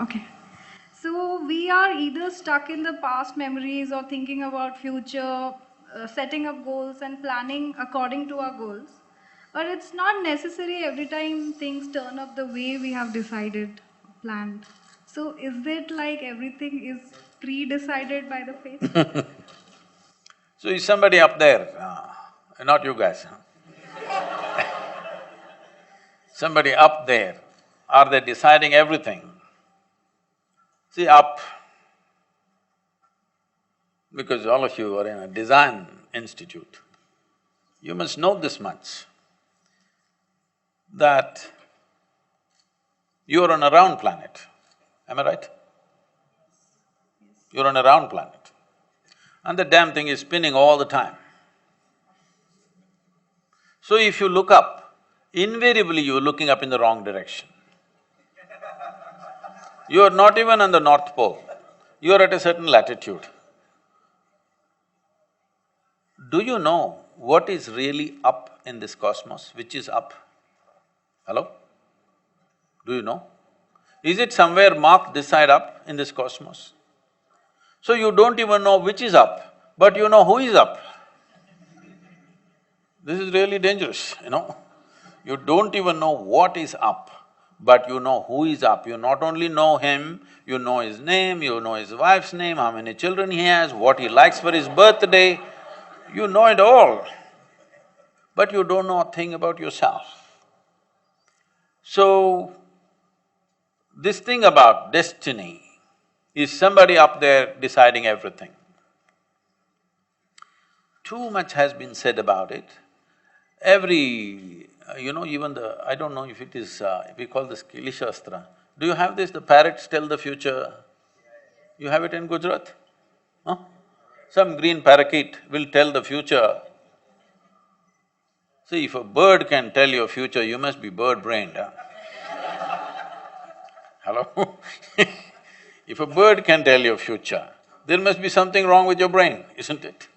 Okay. So we are either stuck in the past memories or thinking about future, setting up goals and planning according to our goals. But it's not necessary every time things turn up the way we have decided, planned. So is it like everything is pre-decided by the fate? So is somebody up there? Not you guys. Somebody up there, are they deciding everything? See, up, because all of you are in a design institute, you must know this much, that you're on a round planet, am I right? You're on a round planet, and the damn thing is spinning all the time. So if you look up, invariably you're looking up in the wrong direction. You're not even on the North Pole, you're at a certain latitude. Do you know what is really up in this cosmos? Which is up? Hello? Do you know? Is it somewhere marked this side up in this cosmos? So you don't even know which is up, but you know who is up. This is really dangerous, you know. You don't even know what is up, but you know who is up. You not only know him, you know his name, you know his wife's name, how many children he has, what he likes for his birthday, you know it all, but you don't know a thing about yourself. So, this thing about destiny is somebody up there deciding everything. Too much has been said about it. Even I don't know if it is, we call this Kili Shastra. Do you have this, the parrots tell the future? You have it in Gujarat? Huh? Some green parakeet will tell the future. See, if a bird can tell your future, you must be bird-brained, huh? Hello? If a bird can tell your future, there must be something wrong with your brain, isn't it?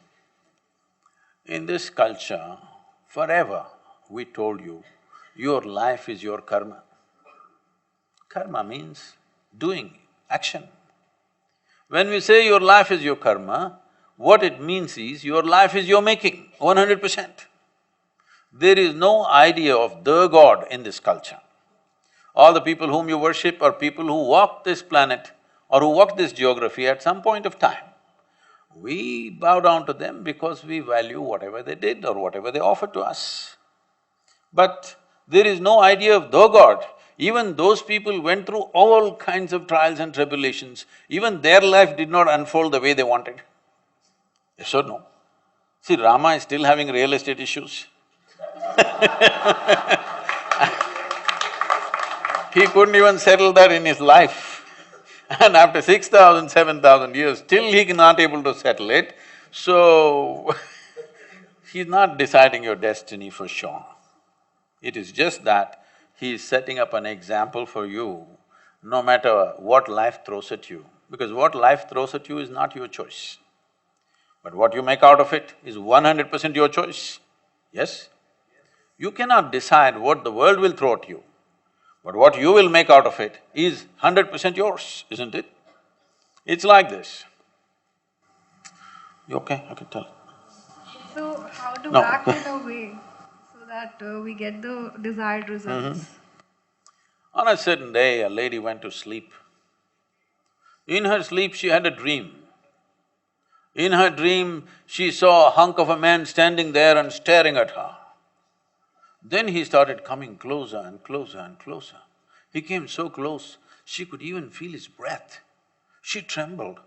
In this culture, forever we told you, your life is your karma. Karma means doing, action. When we say your life is your karma, what it means is your life is your making, 100%. There is no idea of the God in this culture. All the people whom you worship are people who walk this planet or who walk this geography at some point of time. We bow down to them because we value whatever they did or whatever they offered to us. But there is no idea of the God. Even those people went through all kinds of trials and tribulations, even their life did not unfold the way they wanted. Yes or no? See, Rama is still having real estate issues. He couldn't even settle that in his life. And after 6,000, 7,000 years, still he not able to settle it, so he's not deciding your destiny for sure. It is just that he is setting up an example for you, no matter what life throws at you, because what life throws at you is not your choice. But what you make out of it is 100% your choice, yes? You cannot decide what the world will throw at you, but what you will make out of it is 100% yours, isn't it? It's like this. You okay? I can tell. So how to No. act in a way so that we get the desired results? On a certain day, a lady went to sleep. In her sleep, she had a dream. In her dream, she saw a hunk of a man standing there and staring at her. Then he started coming closer and closer and closer. He came so close, she could even feel his breath. She trembled,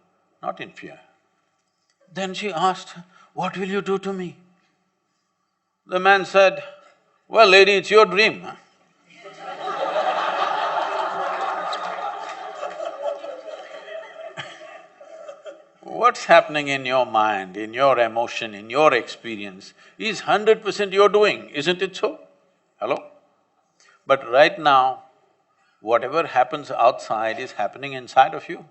not in fear. Then she asked, "What will you do to me?" The man said, "Well, lady, it's your dream, huh?" What's happening in your mind, in your emotion, in your experience is 100% you're doing, isn't it so? Hello? But right now, whatever happens outside is happening inside of you.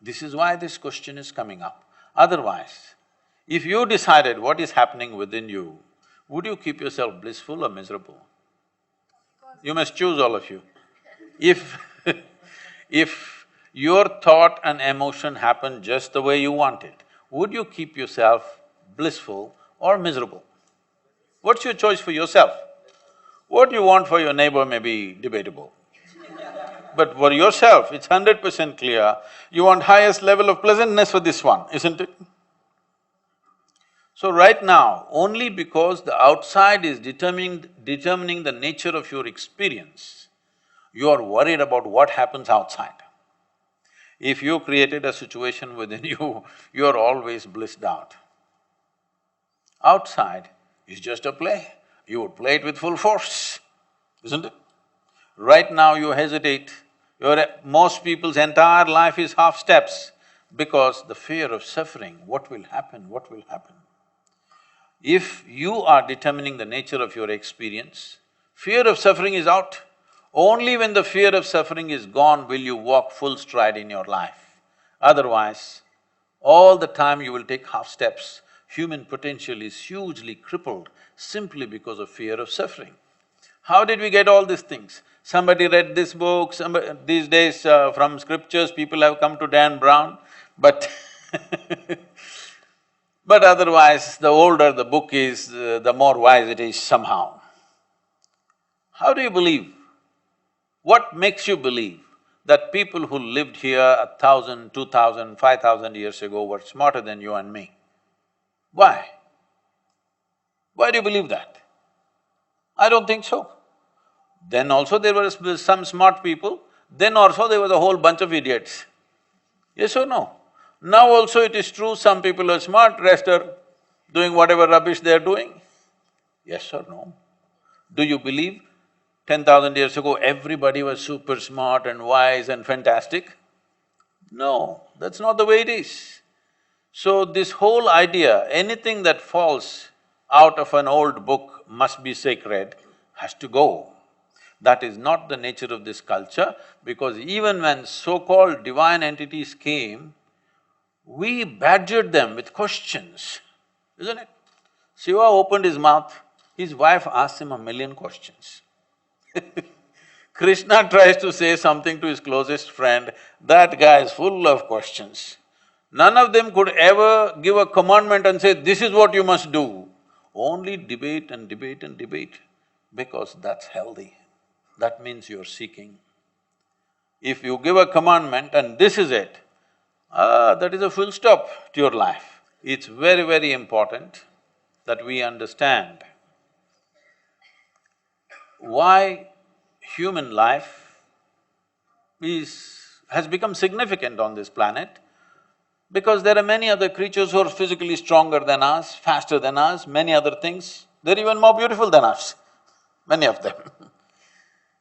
This is why this question is coming up. Otherwise, if you decided what is happening within you, would you keep yourself blissful or miserable? You must choose, all of you. If if your thought and emotion happen just the way you want it. Would you keep yourself blissful or miserable? What's your choice for yourself? What you want for your neighbor may be debatable. But for yourself, it's 100% clear, you want highest level of pleasantness for this one, isn't it? So right now, only because the outside is determining the nature of your experience, you are worried about what happens outside. If you created a situation within you, you are always blissed out. Outside is just a play, you would play it with full force, isn't it? Right now you hesitate, most people's entire life is half steps because the fear of suffering, what will happen, what will happen? If you are determining the nature of your experience, fear of suffering is out. Only when the fear of suffering is gone will you walk full stride in your life. Otherwise, all the time you will take half steps. Human potential is hugely crippled simply because of fear of suffering. How did we get all these things? Somebody read this book, these days from scriptures people have come to Dan Brown, but but otherwise the older the book is, the more wise it is somehow. How do you believe? What makes you believe that people who lived here 1,000, 2,000, 5,000 years ago were smarter than you and me? Why? Why do you believe that? I don't think so. Then also there were some smart people, then also there was a whole bunch of idiots. Yes or no? Now also it is true, some people are smart, rest are doing whatever rubbish they are doing. Yes or no? Do you believe 10,000 years ago everybody was super smart and wise and fantastic? No, that's not the way it is. So this whole idea, anything that falls out of an old book must be sacred, has to go. That is not the nature of this culture, because even when so-called divine entities came, we badgered them with questions, isn't it? Shiva opened his mouth, his wife asked him 1,000,000 questions. Krishna tries to say something to his closest friend, that guy is full of questions. None of them could ever give a commandment and say, this is what you must do. Only debate and debate and debate, because that's healthy. That means you're seeking. If you give a commandment and this is it, that is a full stop to your life. It's very, very important that we understand why human life has become significant on this planet, because there are many other creatures who are physically stronger than us, faster than us, many other things. They're even more beautiful than us, many of them.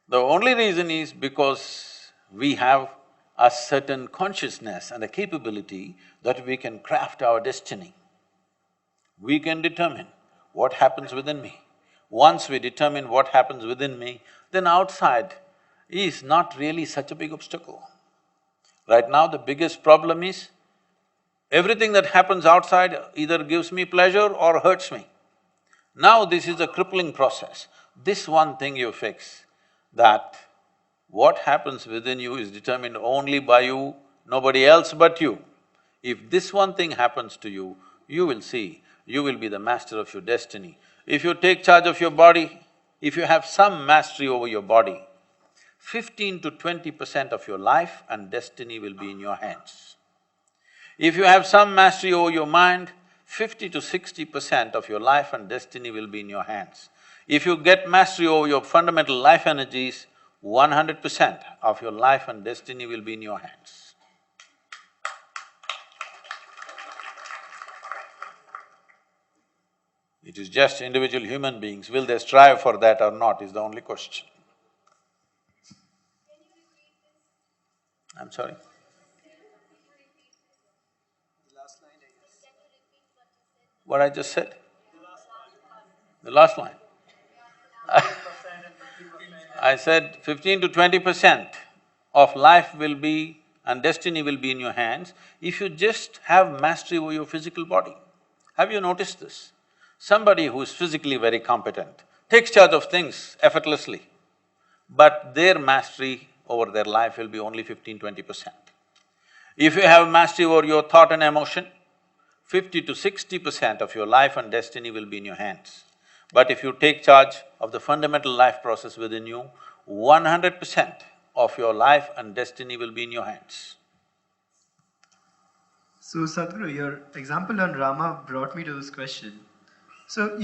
The only reason is because we have a certain consciousness and a capability that we can craft our destiny. We can determine what happens within me. Once we determine what happens within me, then outside is not really such a big obstacle. Right now the biggest problem is, everything that happens outside either gives me pleasure or hurts me. Now this is a crippling process. This one thing you fix, that what happens within you is determined only by you, nobody else but you. If this one thing happens to you, you will see, you will be the master of your destiny. If you take charge of your body, if you have some mastery over your body, 15 to 20% of your life and destiny will be in your hands. If you have some mastery over your mind, 50 to 60% of your life and destiny will be in your hands. If you get mastery over your fundamental life energies, 100% of your life and destiny will be in your hands. It is just individual human beings, will they strive for that or not is the only question. I'm sorry? What I just said? The last line. I said 15 to 20% of life will be and destiny will be in your hands if you just have mastery over your physical body. Have you noticed this? Somebody who is physically very competent takes charge of things effortlessly, but their mastery over their life will be only 15–20%. If you have mastery over your thought and emotion, 50 to 60% of your life and destiny will be in your hands. But if you take charge of the fundamental life process within you, 100% of your life and destiny will be in your hands. So Sadhguru, your example on Rama brought me to this question. So,